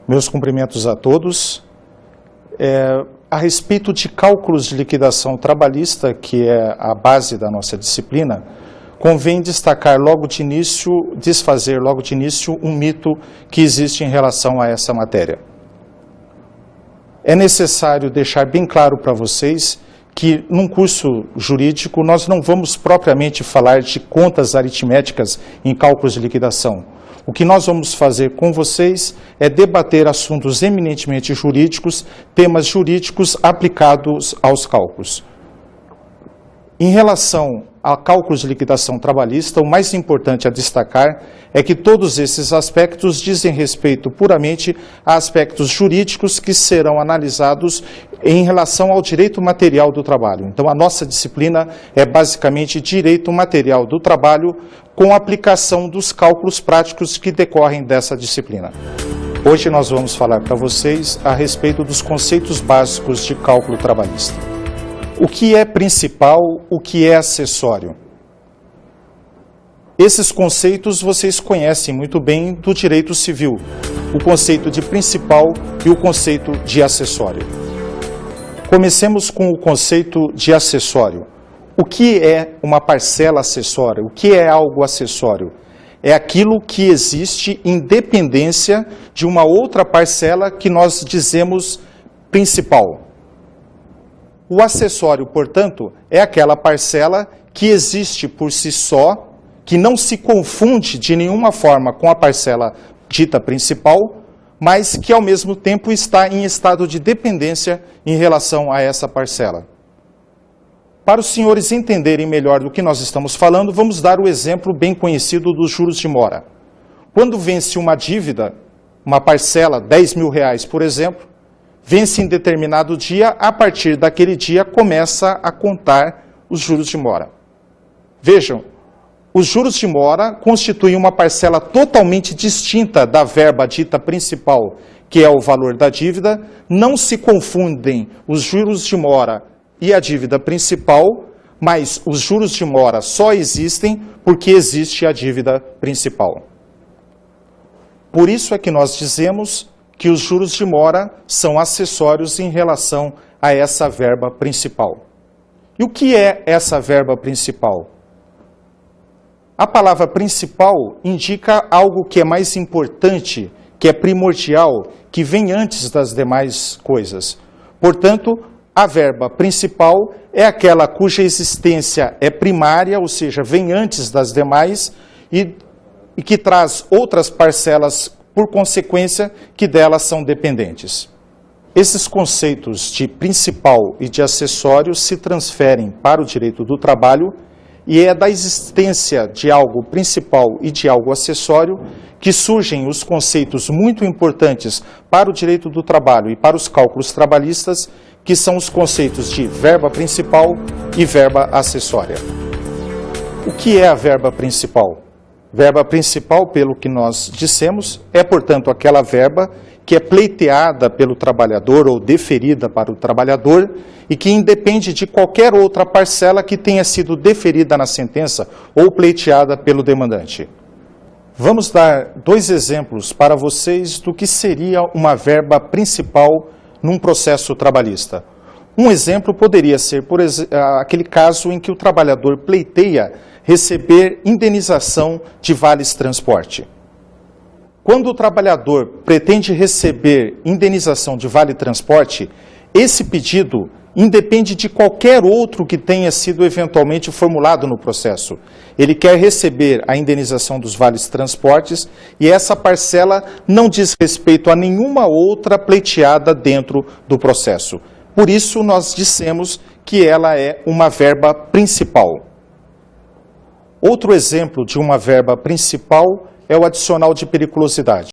Meus cumprimentos a todos. A respeito de cálculos de liquidação trabalhista, que é a base da nossa disciplina, convém destacar logo de início, desfazer logo de início um mito que existe em relação a essa matéria. É necessário deixar bem claro para vocês que num curso jurídico nós não vamos propriamente falar de contas aritméticas em cálculos de liquidação. O que nós vamos fazer com vocês é debater assuntos eminentemente jurídicos, temas jurídicos aplicados aos cálculos. Em relação a cálculos de liquidação trabalhista, o mais importante a destacar é que todos esses aspectos dizem respeito puramente a aspectos jurídicos que serão analisados em relação ao direito material do trabalho. Então, a nossa disciplina é basicamente direito material do trabalho com a aplicação dos cálculos práticos que decorrem dessa disciplina. Hoje nós vamos falar para vocês a respeito dos conceitos básicos de cálculo trabalhista. O que é principal, o que é acessório? Esses conceitos vocês conhecem muito bem do direito civil, o conceito de principal e o conceito de acessório. Comecemos com o conceito de acessório. O que é uma parcela acessória? O que é algo acessório? É aquilo que existe em dependência de uma outra parcela que nós dizemos principal. O acessório, portanto, é aquela parcela que existe por si só, que não se confunde de nenhuma forma com a parcela dita principal, mas que ao mesmo tempo está em estado de dependência em relação a essa parcela. Para os senhores entenderem melhor do que nós estamos falando, vamos dar o exemplo bem conhecido dos juros de mora. Quando vence uma dívida, uma parcela, R$10.000, por exemplo, vence em determinado dia, a partir daquele dia começa a contar os juros de mora. Vejam, os juros de mora constituem uma parcela totalmente distinta da verba dita principal, que é o valor da dívida. Não se confundem os juros de mora e a dívida principal, mas os juros de mora só existem porque existe a dívida principal. Por isso é que nós dizemos que os juros de mora são acessórios em relação a essa verba principal. E o que é essa verba principal? A palavra principal indica algo que é mais importante, que é primordial, que vem antes das demais coisas. Portanto, a verba principal é aquela cuja existência é primária, ou seja, vem antes das demais e que traz outras parcelas por consequência que delas são dependentes. Esses conceitos de principal e de acessório se transferem para o direito do trabalho e é da existência de algo principal e de algo acessório que surgem os conceitos muito importantes para o direito do trabalho e para os cálculos trabalhistas, que são os conceitos de verba principal e verba acessória. O que é a verba principal? Verba principal, pelo que nós dissemos, é, portanto, aquela verba que é pleiteada pelo trabalhador ou deferida para o trabalhador e que independe de qualquer outra parcela que tenha sido deferida na sentença ou pleiteada pelo demandante. Vamos dar dois exemplos para vocês do que seria uma verba principal num processo trabalhista. Um exemplo poderia ser, por exemplo, aquele caso em que o trabalhador pleiteia receber indenização de vales transporte. Quando o trabalhador pretende receber indenização de vale transporte, esse pedido independe de qualquer outro que tenha sido eventualmente formulado no processo. Ele quer receber a indenização dos vales transportes e essa parcela não diz respeito a nenhuma outra pleiteada dentro do processo. Por isso, nós dissemos que ela é uma verba principal. Outro exemplo de uma verba principal é o adicional de periculosidade.